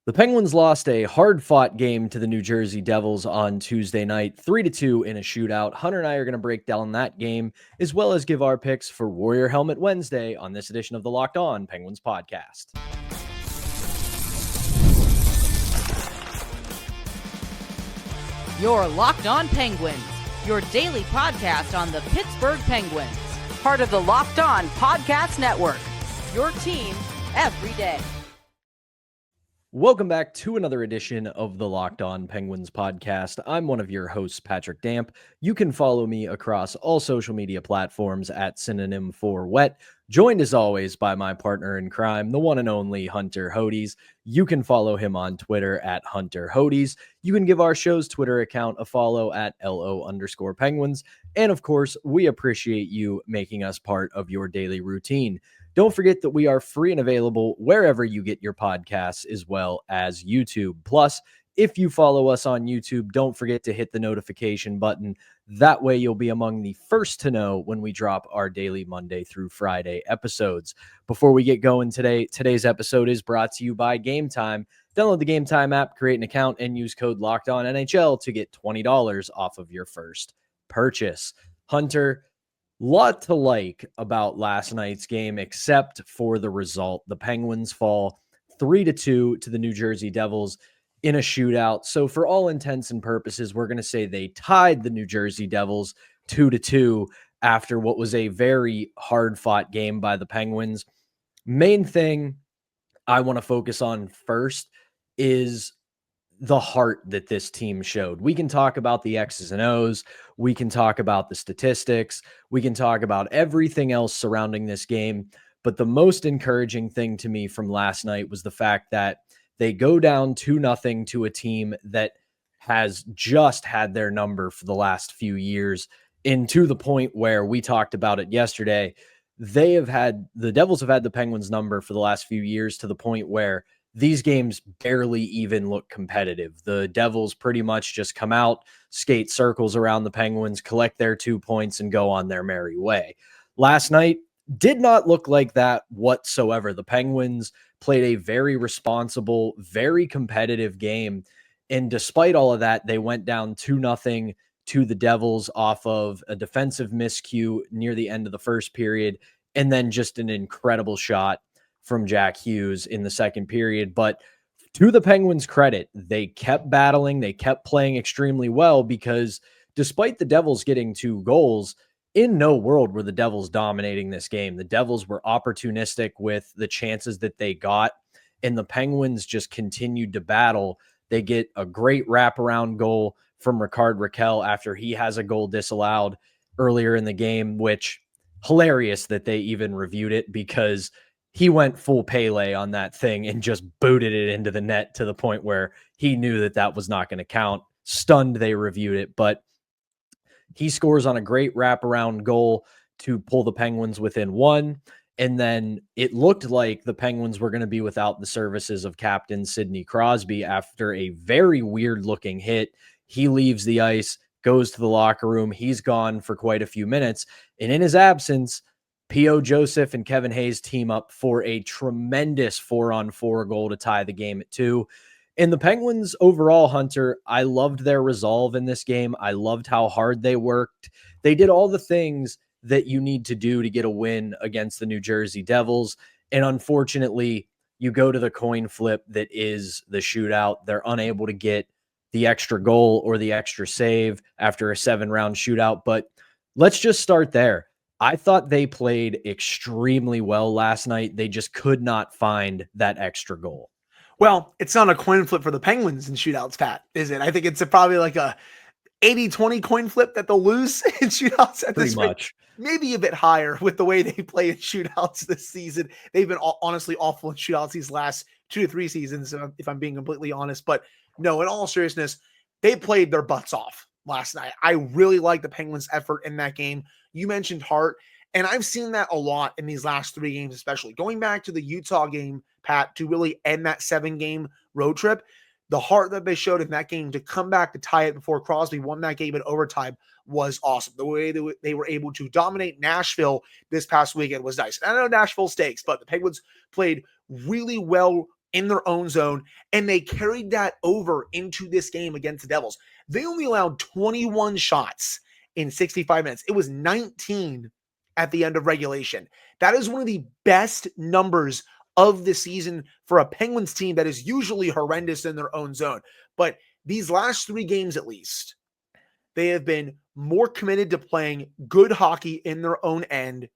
The Penguins lost a hard-fought game to the New Jersey Devils on Tuesday night, 3-2 in a shootout. Hunter and I are going to break down that game, as well as give our picks for Warrior Helmet Wednesday on this edition of the Locked On Penguins podcast. You're Locked On Penguins, your daily podcast on the Pittsburgh Penguins, part of the Locked On Podcast Network, your team every day. Welcome back to another edition of the Locked On Penguins podcast. I'm one of your hosts, Patrick Damp. You can follow me across all social media platforms at synonym for wet. Joined as always by my partner in crime, the one and only Hunter Hodes. You can follow him on Twitter at Hunter Hodes. You can give our show's Twitter account a follow at LO_Penguins. And of course, we appreciate you making us part of your daily routine. Don't forget that we are free and available wherever you get your podcasts, as well as YouTube. Plus, if you follow us on YouTube, don't forget to hit the notification button. That way you'll be among the first to know when we drop our daily Monday through Friday episodes. Before we get going today, today's episode is brought to you by Gametime. Download the Gametime app, create an account, and use code LOCKEDONNHL to get $20 off of your first purchase. Hunter, lot to like about last night's game, except for the result. The Penguins fall 3-2 to the New Jersey Devils in a shootout. So for all intents and purposes, we're going to say they tied the New Jersey Devils 2-2 after what was a very hard-fought game by the Penguins. Main thing I want to focus on first is the heart that this team showed. We can talk about the X's and O's. We can talk about the statistics. We can talk about everything else surrounding this game. But the most encouraging thing to me from last night was the fact that they go down 2-0 to a team that has just had their number for the last few years, and to the point where we talked about it yesterday. The Devils have had the Penguins number for the last few years, to the point where these games barely even look competitive. The Devils pretty much just come out, skate circles around the Penguins, collect their 2 points, and go on their merry way. Last night did not look like that whatsoever. The Penguins played a very responsible, very competitive game. And despite all of that, they went down 2-0 to the Devils off of a defensive miscue near the end of the first period, and then just an incredible shot from Jack Hughes in the second period. But to the Penguins' credit, they kept battling. They kept playing extremely well, because despite the Devils getting 2 goals, in no world were the Devils dominating this game. The Devils were opportunistic with the chances that they got, and the Penguins just continued to battle. They get a great wraparound goal from Rickard Rakell after he has a goal disallowed earlier in the game, which hilarious that they even reviewed it, because he went full Pele on that thing and just booted it into the net to the point where he knew that that was not going to count. Stunned they reviewed it, but he scores on a great wraparound goal to pull the Penguins within 1. And then it looked like the Penguins were going to be without the services of captain Sidney Crosby after a very weird looking hit. He leaves the ice, goes to the locker room. He's gone for quite a few minutes. And in his absence, P.O. Joseph and Kevin Hayes team up for a tremendous 4-on-4 goal to tie the game at 2. And the Penguins overall, Hunter, I loved their resolve in this game. I loved how hard they worked. They did all the things that you need to do to get a win against the New Jersey Devils. And unfortunately, you go to the coin flip that is the shootout. They're unable to get the extra goal or the extra save after a 7-round shootout. But let's just start there. I thought they played extremely well last night. They just could not find that extra goal. Well, it's not a coin flip for the Penguins in shootouts, Pat, is it? I think it's probably like a 80-20 coin flip that they'll lose in shootouts at this rate. Maybe a bit higher with the way they play in shootouts this season. They've been honestly awful in shootouts these last 2 to 3 seasons, if I'm being completely honest. But no, in all seriousness, they played their butts off last night. I really like the Penguins' effort in that game. You mentioned heart, and I've seen that a lot in these last 3 games, especially going back to the Utah game, Pat, to really end that 7-game road trip. The heart that they showed in that game to come back to tie it before Crosby won that game in overtime was awesome. The way they were able to dominate Nashville this past weekend was nice. And I know Nashville stakes, but the Penguins played really well in their own zone, and they carried that over into this game against the Devils. They only allowed 21 shots in 65 minutes. It was 19 at the end of regulation. That is one of the best numbers of the season for a Penguins team that is usually horrendous in their own zone. But these last 3 games, at least, they have been more committed to playing good hockey in their own end.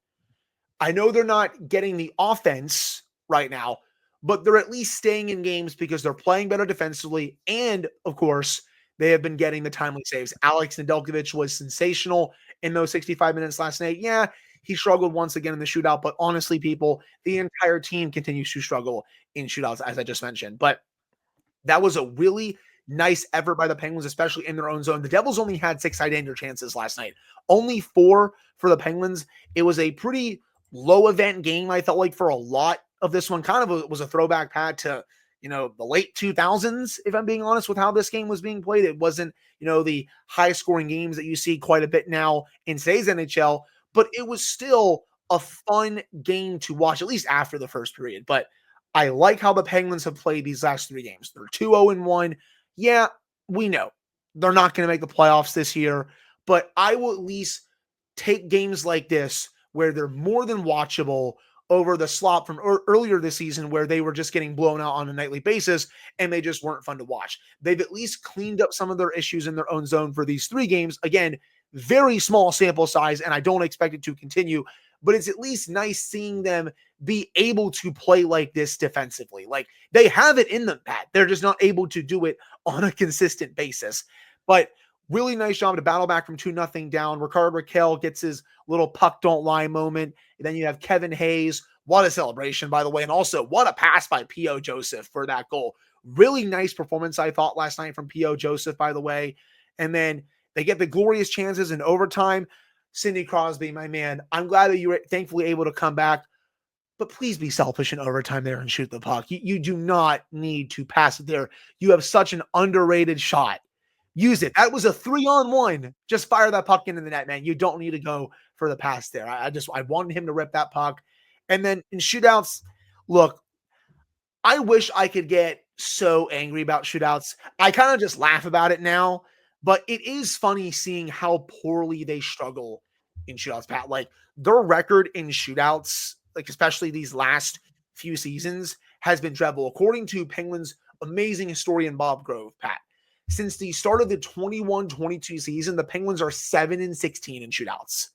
I know they're not getting the offense right now, but they're at least staying in games because they're playing better defensively. And, of course, they have been getting the timely saves. Alex Nedeljkovic was sensational in those 65 minutes last night. Yeah, he struggled once again in the shootout, but honestly, people, the entire team continues to struggle in shootouts, as I just mentioned. But that was a really nice effort by the Penguins, especially in their own zone. The Devils only had 6 high-danger chances last night, only 4 for the Penguins. It was a pretty low-event game, I felt like, for a lot of this one. Kind of was a throwback, Pat, to the late 2000s, if I'm being honest with how this game was being played. It wasn't, the high-scoring games that you see quite a bit now in today's NHL, but it was still a fun game to watch, at least after the first period. But I like how the Penguins have played these last 3 games. They're 2-0-1. Yeah, we know they're not going to make the playoffs this year, but I will at least take games like this where they're more than watchable over the slop from earlier this season where they were just getting blown out on a nightly basis and they just weren't fun to watch. They've at least cleaned up some of their issues in their own zone for these 3 games. Again, very small sample size, and I don't expect it to continue, but it's at least nice seeing them be able to play like this defensively. Like, they have it in them, Pat. They're just not able to do it on a consistent basis. But really nice job to battle back from 2-0 down. Rickard Rakell gets his little puck don't lie moment. And then you have Kevin Hayes. What a celebration, by the way. And also, what a pass by P.O. Joseph for that goal. Really nice performance, I thought, last night from P.O. Joseph, by the way. And then they get the glorious chances in overtime. Sidney Crosby, my man, I'm glad that you were thankfully able to come back. But please be selfish in overtime there and shoot the puck. You do not need to pass it there. You have such an underrated shot. Use it. That was a 3-on-1. Just fire that puck into the net, man. You don't need to go for the pass there. I wanted him to rip that puck. And then in shootouts, look, I wish I could get so angry about shootouts. I kind of just laugh about it now, but it is funny seeing how poorly they struggle in shootouts, Pat. Like, their record in shootouts, like especially these last few seasons, has been dreadful. According to Penguins' amazing historian Bob Grove, Pat, since the start of the 21-22 season, the Penguins are 7-16 in shootouts.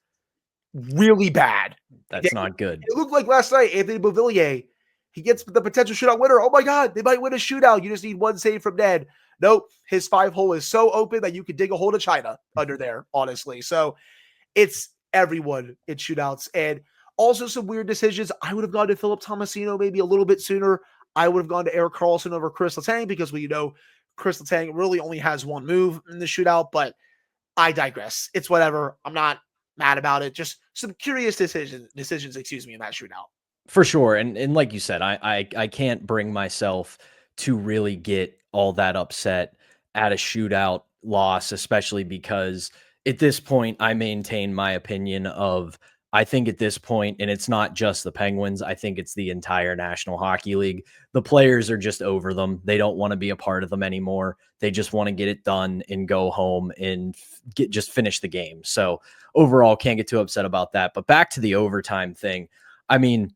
Really bad. That's not good. It looked like last night, Anthony Beauvillier, he gets the potential shootout winner. Oh my God, they might win a shootout. You just need one save from Ned. Nope, his 5-hole is so open that you could dig a hole to China under there, honestly. So it's everyone in shootouts. And also some weird decisions. I would have gone to Philip Tomasino maybe a little bit sooner. I would have gone to Erik Karlsson over Chris Letang because we know Chris Letang really only has one move in the shootout, but I digress. It's whatever. I'm not mad about it. Just some curious decisions, in that shootout. For sure. And like you said, I can't bring myself to really get all that upset at a shootout loss, especially because at this point, I maintain my opinion of, I think at this point, and it's not just the Penguins, I think it's the entire National Hockey League. The players are just over them. They don't want to be a part of them anymore. They just want to get it done and go home and just finish the game. So overall, can't get too upset about that. But back to the overtime thing. I mean,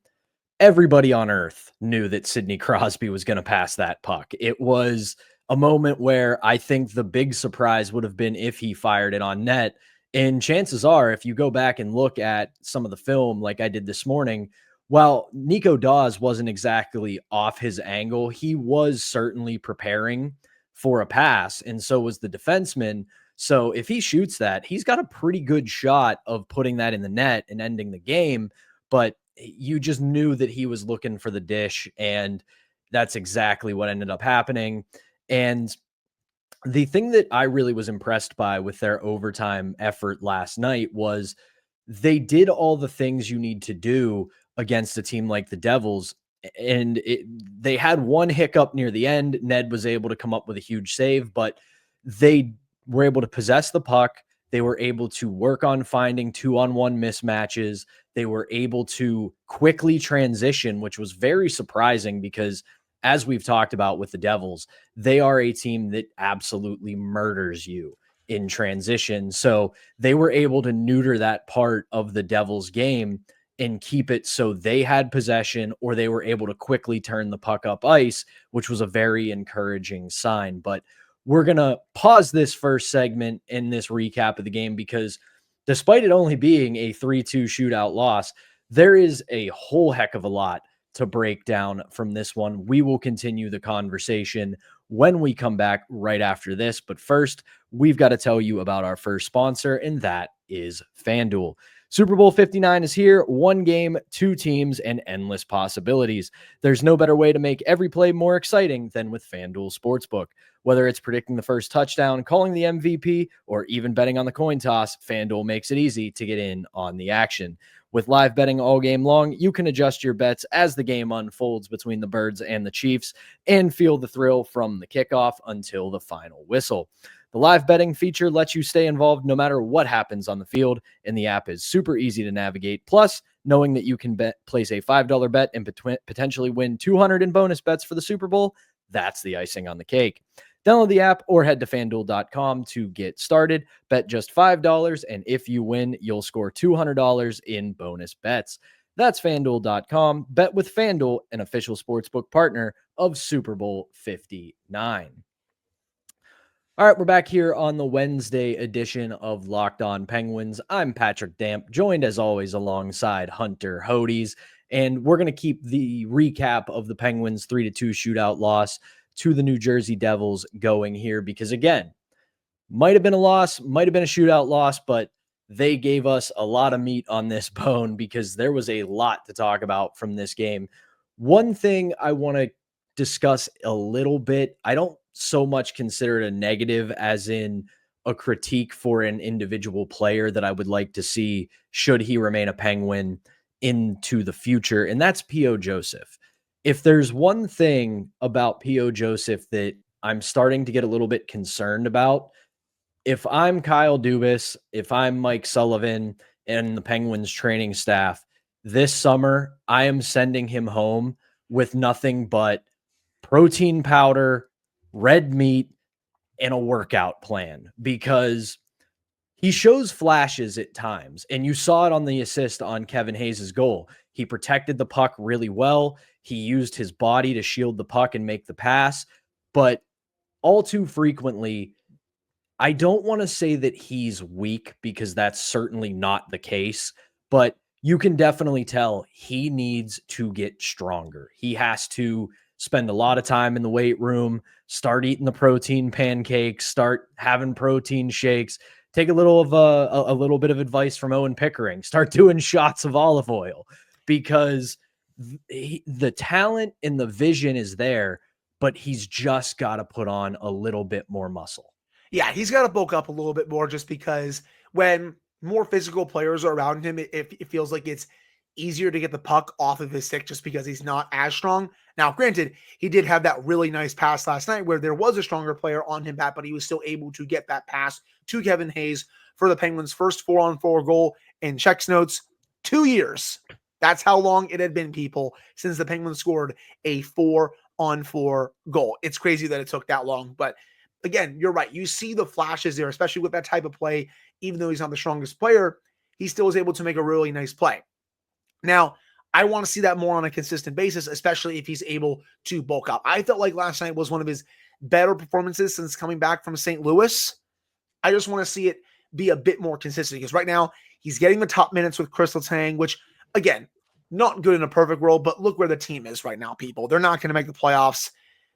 everybody on earth knew that Sidney Crosby was going to pass that puck. It was a moment where I think the big surprise would have been if he fired it on net. And chances are, if you go back and look at some of the film, like I did this morning, while Nico Dawes wasn't exactly off his angle, he was certainly preparing for a pass, and so was the defenseman. So if he shoots that, he's got a pretty good shot of putting that in the net and ending the game. But you just knew that he was looking for the dish, and that's exactly what ended up happening. And the thing that I really was impressed by with their overtime effort last night was they did all the things you need to do against a team like the Devils. And they had one hiccup near the end. Ned was able to come up with a huge save, but they were able to possess the puck. They were able to work on finding 2-on-1 mismatches. They were able to quickly transition, which was very surprising because as we've talked about with the Devils, they are a team that absolutely murders you in transition. So they were able to neuter that part of the Devils game and keep it so they had possession, or they were able to quickly turn the puck up ice, which was a very encouraging sign. But we're going to pause this first segment in this recap of the game because despite it only being a 3-2 shootout loss, there is a whole heck of a lot to break down from this one. We will continue the conversation when we come back right after this. But first, we've got to tell you about our first sponsor, and that is FanDuel. Super Bowl 59 is here. One game, two teams, and endless possibilities. There's no better way to make every play more exciting than with FanDuel Sportsbook. Whether it's predicting the first touchdown, calling the MVP, or even betting on the coin toss, FanDuel makes it easy to get in on the action. With live betting all game long, you can adjust your bets as the game unfolds between the Birds and the Chiefs and feel the thrill from the kickoff until the final whistle. The live betting feature lets you stay involved no matter what happens on the field, and the app is super easy to navigate. Plus, knowing that you can place a $5 bet and potentially win $200 in bonus bets for the Super Bowl, that's the icing on the cake. Download the app or head to FanDuel.com to get started. Bet just $5, and if you win, you'll score $200 in bonus bets. That's FanDuel.com. Bet with FanDuel, an official sportsbook partner of Super Bowl 59. All right, we're back here on the Wednesday edition of Locked On Penguins. I'm Patrick Damp, joined as always alongside Hunter Hodes, and we're going to keep the recap of the Penguins' 3-2 shootout loss to the New Jersey Devils going here because, again, might have been a loss, might have been a shootout loss, but they gave us a lot of meat on this bone because there was a lot to talk about from this game. One thing I want to discuss a little bit, I don't so much consider it a negative as in a critique for an individual player that I would like to see should he remain a Penguin into the future, and that's P.O. Joseph. If there's one thing about P.O. Joseph that I'm starting to get a little bit concerned about, if I'm Kyle Dubas, if I'm Mike Sullivan and the Penguins training staff, this summer I am sending him home with nothing but protein powder, red meat, and a workout plan because he shows flashes at times, and you saw it on the assist on Kevin Hayes' goal. He protected the puck really well. He used his body to shield the puck and make the pass, but all too frequently, I don't want to say that he's weak because that's certainly not the case, but you can definitely tell he needs to get stronger. He has to spend a lot of time in the weight room, start eating the protein pancakes, start having protein shakes, take a little bit of advice from Owen Pickering, start doing shots of olive oil because the talent and the vision is there, but he's just got to put on a little bit more muscle. Yeah, he's got to bulk up a little bit more just because when more physical players are around him, it feels like it's easier to get the puck off of his stick just because he's not as strong. Now, granted, he did have that really nice pass last night where there was a stronger player on him, but he was still able to get that pass to Kevin Hayes for the Penguins' first 4-on-4 goal in Czech's notes. 2 years. That's how long it had been, people, since the Penguins scored a 4-on-4 goal. It's crazy that it took that long, but again, you're right. You see the flashes there, especially with that type of play. Even though he's not the strongest player, he still is able to make a really nice play. Now, I want to see that more on a consistent basis, especially if he's able to bulk up. I felt like last night was one of his better performances since coming back from St. Louis. I just want to see it be a bit more consistent because right now he's getting the top minutes with Crystal Tang, which, again, not good in a perfect world, but look where the team is right now, people. They're not going to make the playoffs.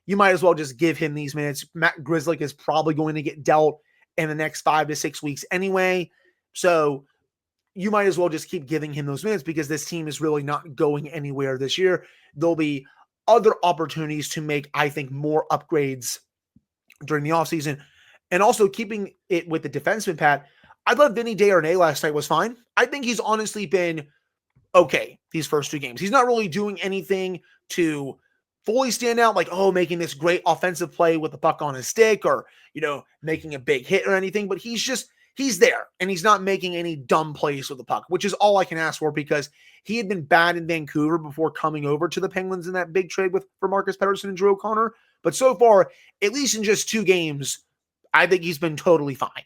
You might as well just give him these minutes. Matt Grzelcyk is probably going to get dealt in the next 5 to 6 weeks anyway. So you might as well just keep giving him those minutes because this team is really not going anywhere this year. There'll be other opportunities to make, I think, more upgrades during the offseason. And also keeping it with the defenseman, Pat, I thought Vinny Desharnais last night was fine. I think he's honestly been okay these first 2 games. He's not really doing anything to fully stand out, like, making this great offensive play with the puck on his stick or, making a big hit or anything, but he's he's there and he's not making any dumb plays with the puck, which is all I can ask for, because he had been bad in Vancouver before coming over to the Penguins in that big trade for Marcus Pettersson and Drew O'Connor. But so far, at least in just 2 games, I think he's been totally fine.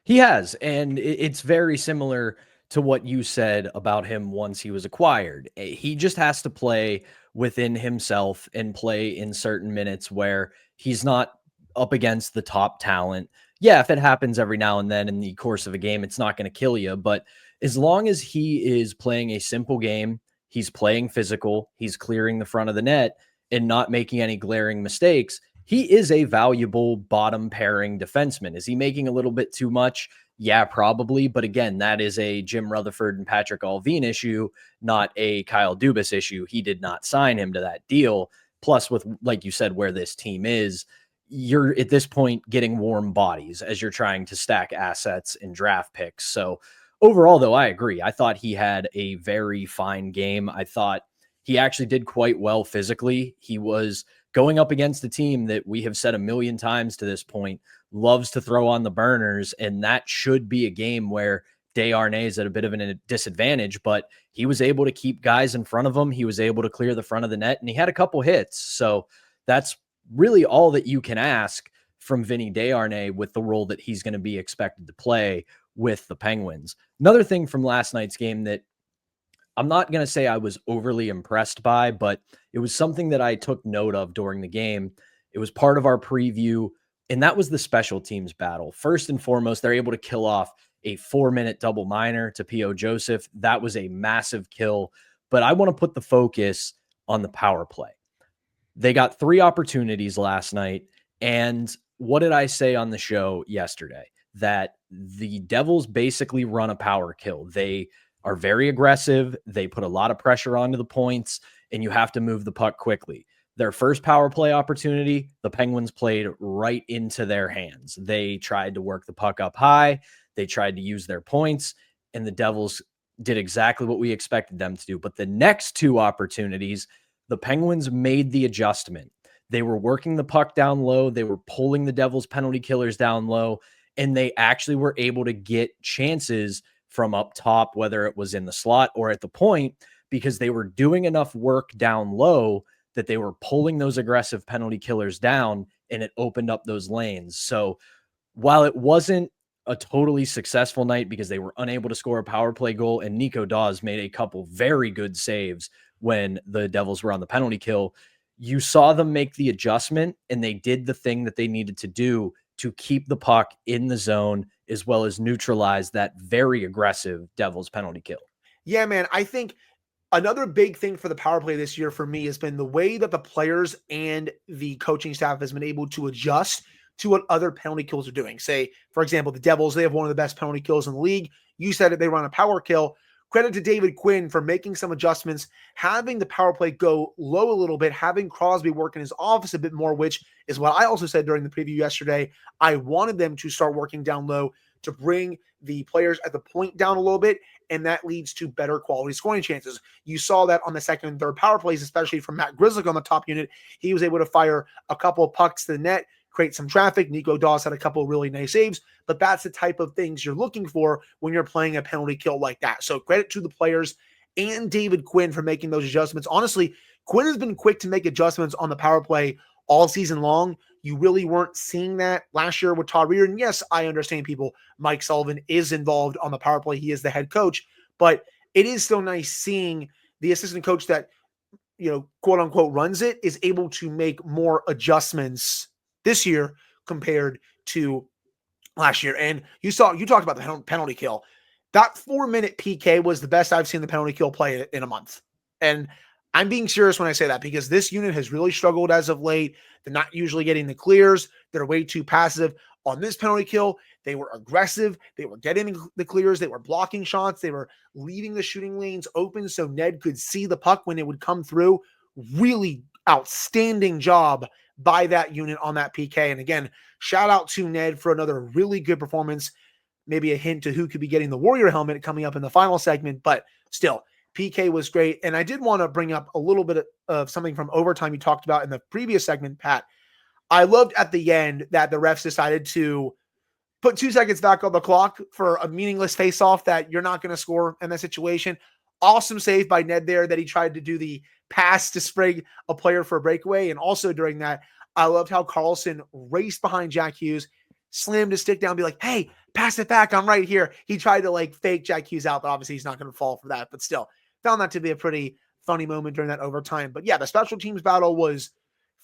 He has, and it's very similar to what you said about him once he was acquired. He just has to play within himself and play in certain minutes where he's not up against the top talent. Yeah, if it happens every now and then in the course of a game, it's not going to kill you. But as long as he is playing a simple game, he's playing physical, he's clearing the front of the net and not making any glaring mistakes, he is a valuable bottom pairing defenseman. Is he making a little bit too much? Yeah, probably. But again, that is a Jim Rutherford and Patrick Allvin issue, not a Kyle Dubas issue. He did not sign him to that deal. Plus, with, like you said, where this team is, you're at this point getting warm bodies as you're trying to stack assets and draft picks. So overall, though, I agree. I thought he had a very fine game. I thought he actually did quite well physically. He was going up against a team that we have said a million times to this point loves to throw on the burners, and that should be a game where Desharnais is at a bit of a disadvantage, but he was able to keep guys in front of him. He was able to clear the front of the net, and he had a couple hits. So that's really all that you can ask from Vinny Desharnais with the role that he's going to be expected to play with the Penguins. Another thing from last night's game that I'm not going to say I was overly impressed by, but it was something that I took note of during the game. It was part of our preview, and that was the special teams battle. First and foremost, they're able to kill off a 4-minute double minor to P.O. Joseph. That was a massive kill, but I want to put the focus on the power play. They got 3 opportunities last night, and what did I say on the show yesterday? That the Devils basically run a power kill. They are very aggressive. They put a lot of pressure onto the points, and you have to move the puck quickly. Their first power play opportunity, the Penguins played right into their hands. They tried to work the puck up high. They tried to use their points, and the Devils did exactly what we expected them to do. But the next 2 opportunities, the Penguins made the adjustment. They were working the puck down low. They were pulling the Devils penalty killers down low, and they actually were able to get chances from up top, whether it was in the slot or at the point, because they were doing enough work down low that they were pulling those aggressive penalty killers down, and it opened up those lanes. So while it wasn't a totally successful night because they were unable to score a power play goal, and Nico Daws made a couple very good saves when the Devils were on the penalty kill, you saw them make the adjustment, and they did the thing that they needed to do to keep the puck in the zone as well as neutralize that very aggressive Devils penalty kill. Yeah, man. I think another big thing for the power play this year for me has been the way that the players and the coaching staff has been able to adjust to what other penalty kills are doing. Say, for example, the Devils, they have one of the best penalty kills in the league. You said it, they run a power kill. Credit to David Quinn for making some adjustments, having the power play go low a little bit, having Crosby work in his office a bit more, which is what I also said during the preview yesterday. I wanted them to start working down low to bring the players at the point down a little bit, and that leads to better quality scoring chances. You saw that on the second and third power plays, especially from Matt Grzelcyk on the top unit. He was able to fire a couple of pucks to the net, create some traffic. Nico Daws had a couple of really nice saves, but that's the type of things you're looking for when you're playing a penalty kill like that. So credit to the players and David Quinn for making those adjustments. Honestly, Quinn has been quick to make adjustments on the power play all season long. You really weren't seeing that last year with Todd Reirden. Yes, I understand people. Mike Sullivan is involved on the power play. He is the head coach, but it is still nice seeing the assistant coach that, quote unquote, runs it is able to make more adjustments this year compared to last year. And you talked about the penalty kill. That 4-minute PK was the best I've seen the penalty kill play in a month. And I'm being serious when I say that, because this unit has really struggled as of late. They're not usually getting the clears. They're way too passive. On this penalty kill, they were aggressive. They were getting the clears. They were blocking shots. They were leaving the shooting lanes open so Ned could see the puck when it would come through. Really outstanding job by that unit on that PK. And again, shout out to Ned for another really good performance. Maybe a hint to who could be getting the Warrior helmet coming up in the final segment, but still, PK was great. And I did want to bring up a little bit of something from overtime you talked about in the previous segment, Pat. I loved at the end that the refs decided to put 2 seconds back on the clock for a meaningless face-off that you're not going to score in that situation. Awesome save by Ned there that he tried to do the pass to spring a player for a breakaway. And also during that, I loved how Carlson raced behind Jack Hughes, slammed his stick down, be like, hey, pass it back. I'm right here. He tried to like fake Jack Hughes out, but obviously he's not going to fall for that. But still, found that to be a pretty funny moment during that overtime. But yeah, the special teams battle was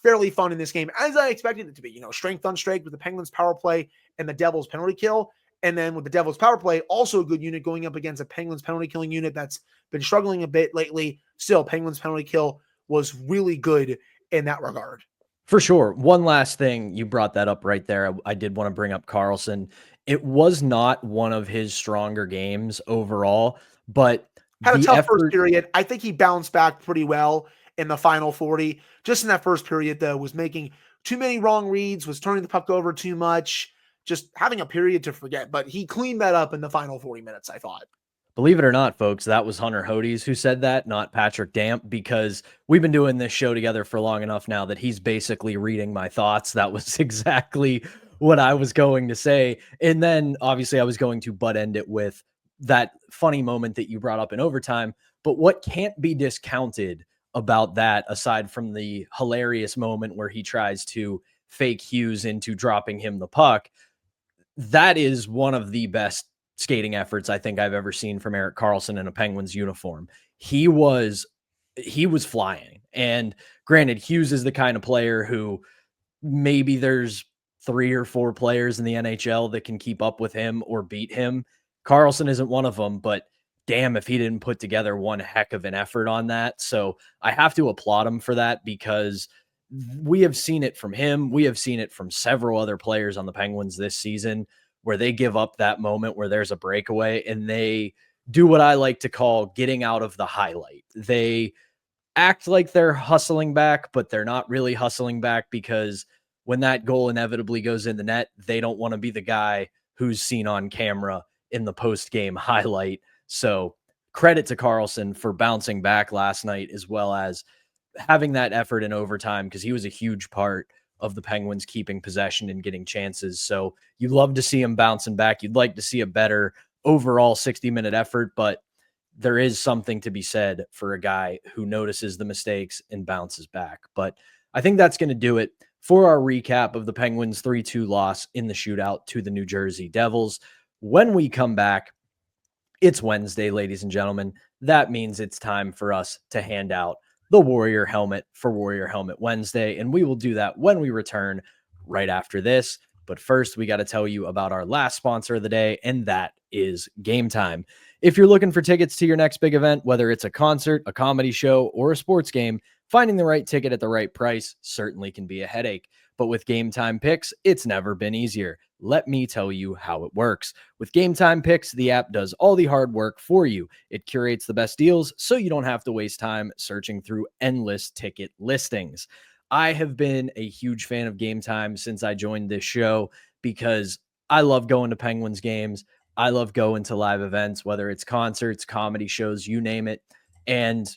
fairly fun in this game, as I expected it to be. Strength on strength with the Penguins power play and the Devils penalty kill. And then with the Devils power play, also a good unit going up against a Penguins penalty killing unit that's been struggling a bit lately. Still, Penguins penalty kill was really good in that regard. For sure. One last thing, you brought that up right there. I did want to bring up Carlson. It was not one of his stronger games overall, but had a tough effort, first period. I think he bounced back pretty well in the final 40. Just in that first period, though, was making too many wrong reads, was turning the puck over too much, just having a period to forget. But he cleaned that up in the final 40 minutes, I thought. Believe it or not, folks, that was Hunter Hodes who said that, not Patrick Damp, because we've been doing this show together for long enough now that he's basically reading my thoughts. That was exactly what I was going to say. And then obviously I was going to butt end it with that funny moment that you brought up in overtime. But what can't be discounted about that, aside from the hilarious moment where he tries to fake Hughes into dropping him the puck, that is one of the best skating efforts I think I've ever seen from Erik Karlsson in a Penguins uniform. He was flying. And granted, Hughes is the kind of player who maybe there's 3 or 4 players in the NHL that can keep up with him or beat him. Karlsson isn't one of them, but damn if he didn't put together one heck of an effort on that. So I have to applaud him for that, because we have seen it from him. We have seen it from several other players on the Penguins this season, where they give up that moment where there's a breakaway and they do what I like to call getting out of the highlight. They act like they're hustling back, but they're not really hustling back, because when that goal inevitably goes in the net, they don't want to be the guy who's seen on camera in the post-game highlight. So credit to Karlsson for bouncing back last night, as well as having that effort in overtime, because he was a huge part of the Penguins keeping possession and getting chances. So you love to see him bouncing back. You'd like to see a better overall 60-minute effort, but there is something to be said for a guy who notices the mistakes and bounces back. But I think that's going to do it for our recap of the Penguins' 3-2 loss in the shootout to the New Jersey Devils. When we come back, it's Wednesday, ladies and gentlemen. That means it's time for us to hand out the Warrior helmet for Warrior Helmet Wednesday, and we will do that when we return right after this. But first, we got to tell you about our last sponsor of the day, and that is Gametime. If you're looking for tickets to your next big event, whether it's a concert, a comedy show, or a sports game, finding the right ticket at the right price certainly can be a headache. But with Gametime Picks, it's never been easier. Let me tell you how it works. With Gametime Picks, the app does all the hard work for you. It curates the best deals so you don't have to waste time searching through endless ticket listings. I have been a huge fan of Gametime since I joined this show, because I love going to Penguins games. I love going to live events, whether it's concerts, comedy shows, you name it. And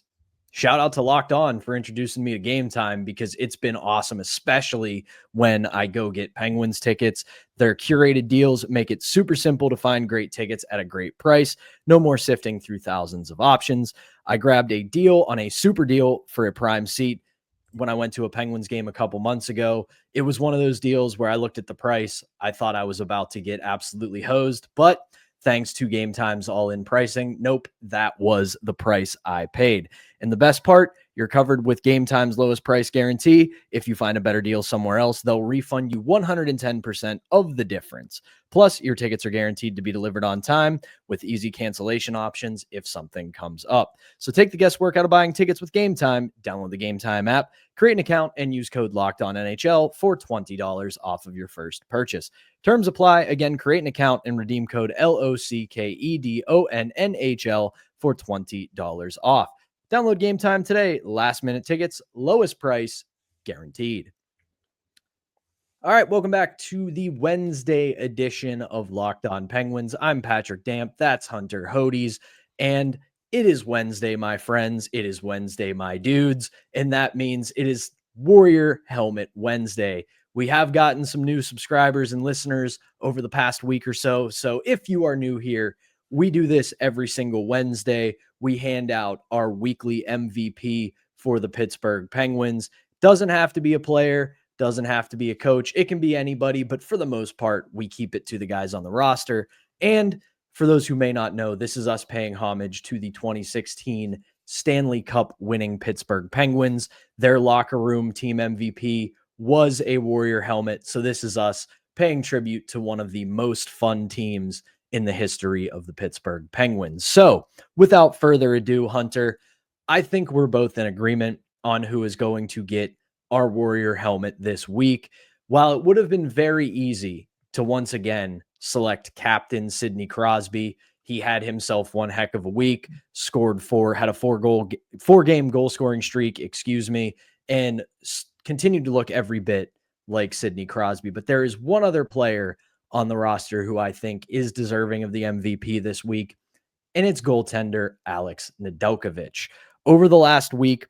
shout out to Locked On for introducing me to Gametime, because it's been awesome, especially when I go get Penguins tickets. Their curated deals make it super simple to find great tickets at a great price. No more sifting through thousands of options. I grabbed a deal on a super deal for a prime seat when I went to a Penguins game a couple months ago. It was one of those deals where I looked at the price. I thought I was about to get absolutely hosed, but thanks to Gametime's all-in pricing, nope, that was the price I paid. And the best part, you're covered with Gametime's lowest price guarantee. If you find a better deal somewhere else, they'll refund you 110% of the difference. Plus, your tickets are guaranteed to be delivered on time with easy cancellation options if something comes up. So take the guesswork out of buying tickets with Gametime. Download the Gametime app, create an account, and use code LOCKEDONNHL for $20 off of your first purchase. Terms apply. Again, create an account and redeem code LOCKEDONNHL for $20 off. Download Gametime today. Last minute tickets, lowest price guaranteed. All right, welcome back to the Wednesday edition of Locked On Penguins. I'm Patrick Damp. That's Hunter Hodes. And it is Wednesday, my friends. It is Wednesday, my dudes. And that means it is Warrior Helmet Wednesday. We have gotten some new subscribers and listeners over the past week or so. So if you are new here, we do this every single Wednesday. We hand out our weekly MVP for the Pittsburgh Penguins. Doesn't have to be a player, doesn't have to be a coach. It can be anybody, but for the most part, we keep it to the guys on the roster. And for those who may not know, this is us paying homage to the 2016 Stanley Cup winning Pittsburgh Penguins. Their locker room team MVP was a Warrior helmet. So this is us paying tribute to one of the most fun teams in the history of the Pittsburgh Penguins. So without further ado, Hunter, I think we're both in agreement on who is going to get our Warrior helmet this week. While it would have been very easy to once again select Captain Sidney Crosby, he had himself one heck of a week, had a four-game goal scoring streak, and continued to look every bit like Sidney Crosby. But there is one other player on the roster who I think is deserving of the MVP this week, and it's goaltender Alex Nedeljkovic. Over the last week,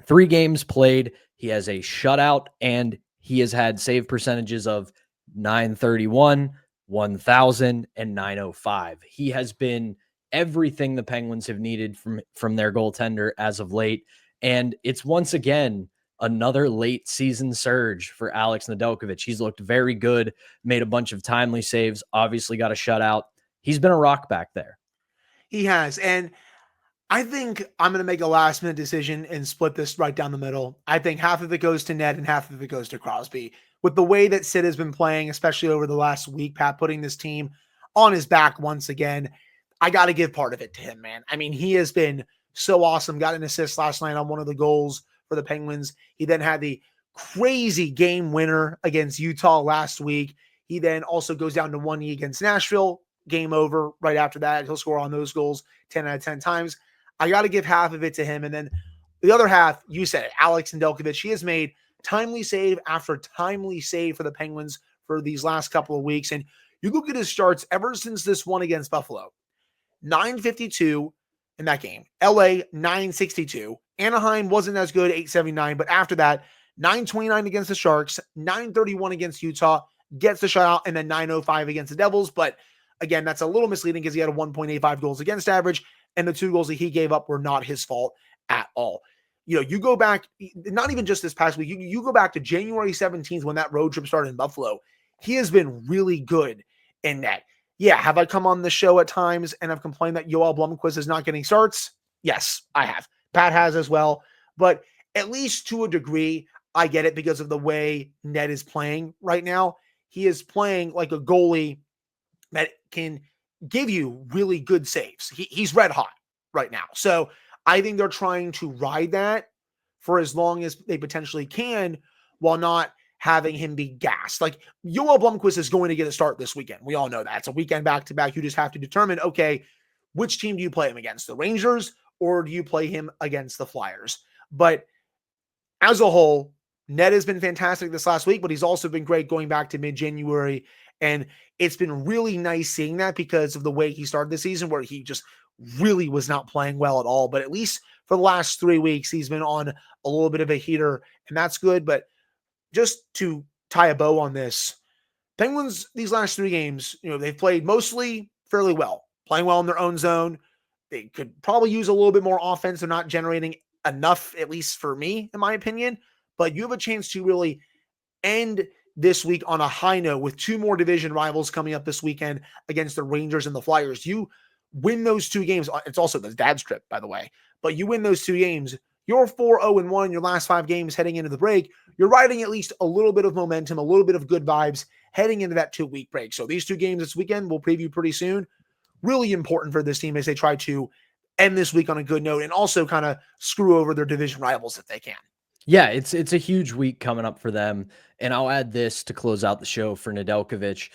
3 games played, he has a shutout, and he has had save percentages of .931, 1,000, and .905. He has been everything the Penguins have needed from their goaltender as of late, and it's once again another late season surge for Alex Nedeljkovic. He's looked very good, made a bunch of timely saves, obviously got a shutout. He's been a rock back there. He has, and I think I'm going to make a last-minute decision and split this right down the middle. I think half of it goes to Ned and half of it goes to Crosby. With the way that Sid has been playing, especially over the last week, Pat, putting this team on his back once again, I got to give part of it to him, man. I mean, he has been so awesome. Got an assist last night on one of the goals for the Penguins. He then had the crazy game winner against Utah last week. He then also goes down to 1-E against Nashville. Game over right after that. He'll score on those goals 10 out of 10 times. I got to give half of it to him. And then the other half, you said it, Alex Nedeljkovic. He has made timely save after timely save for the Penguins for these last couple of weeks. And you look at his starts ever since this one against Buffalo. 952 in that game. LA, 962. Anaheim wasn't as good, 879. But after that, 929 against the Sharks, 931 against Utah, gets the shutout, and then 905 against the Devils. But again, that's a little misleading because he had a 1.85 goals against average, and the 2 goals that he gave up were not his fault at all. You know, you go back, not even just this past week, you go back to January 17th when that road trip started in Buffalo. He has been really good in that. Yeah, have I come on the show at times and I've complained that Yoel Blomqvist is not getting starts? Yes, I have. Pat has as well. But at least to a degree, I get it because of the way Ned is playing right now. He is playing like a goalie that can give you really good saves. He's red hot right now. So I think they're trying to ride that for as long as they potentially can while not having him be gassed. Like Yoel Blomqvist is going to get a start this weekend. We all know that. It's a weekend back-to-back. You just have to determine, okay, which team do you play him against? The Rangers or do you play him against the Flyers? But as a whole, Ned has been fantastic this last week, but he's also been great going back to mid-January. And it's been really nice seeing that because of the way he started the season where he just really was not playing well at all. But at least for the last 3 weeks, he's been on a little bit of a heater, and that's good. But just to tie a bow on this, Penguins, these last 3 games, you know, they've played mostly fairly well, playing well in their own zone. They could probably use a little bit more offense. They're not generating enough, at least for me, in my opinion. But you have a chance to really end this week on a high note with 2 more division rivals coming up this weekend against the Rangers and the Flyers. You win those 2 games. It's also the dad's trip, by the way. But you win those 2 games. You're 4-0-1 in your last 5 games heading into the break. You're riding at least a little bit of momentum, a little bit of good vibes heading into that 2-week break. So these 2 games this weekend we'll preview pretty soon. Really important for this team as they try to end this week on a good note and also kind of screw over their division rivals if they can. Yeah, it's a huge week coming up for them. And I'll add this to close out the show for Nedeljkovic.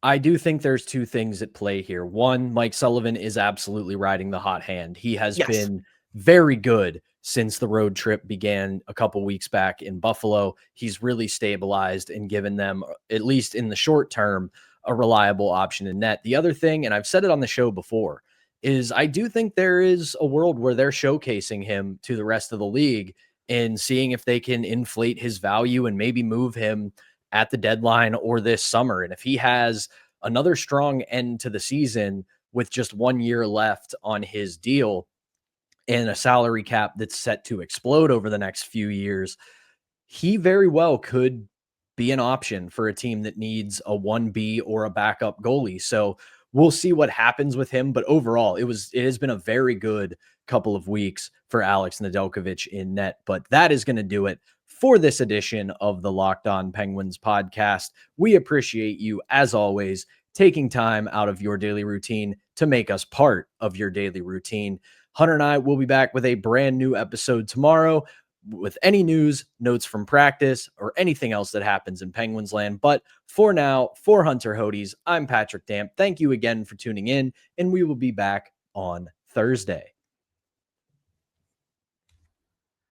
I do think there's 2 things at play here. One, Mike Sullivan is absolutely riding the hot hand. He has been very good since the road trip began a couple weeks back in Buffalo. He's really stabilized and given them, at least in the short term, a reliable option in net. The other thing, and I've said it on the show before, is I do think there is a world where they're showcasing him to the rest of the league and seeing if they can inflate his value and maybe move him at the deadline or this summer. And if he has another strong end to the season with just 1 year left on his deal and a salary cap that's set to explode over the next few years, he very well could be an option for a team that needs a 1B or a backup goalie. So we'll see what happens with him. But overall, it has been a very good couple of weeks for Alex Nedeljkovic in net. But that is going to do it for this edition of the Locked On Penguins podcast. We appreciate you, as always, taking time out of your daily routine to make us part of your daily routine. Hunter and I will be back with a brand new episode tomorrow with any news, notes from practice, or anything else that happens in Penguins land. But for now, for Hunter Hodes, I'm Patrick Damp. Thank you again for tuning in, and we will be back on Thursday.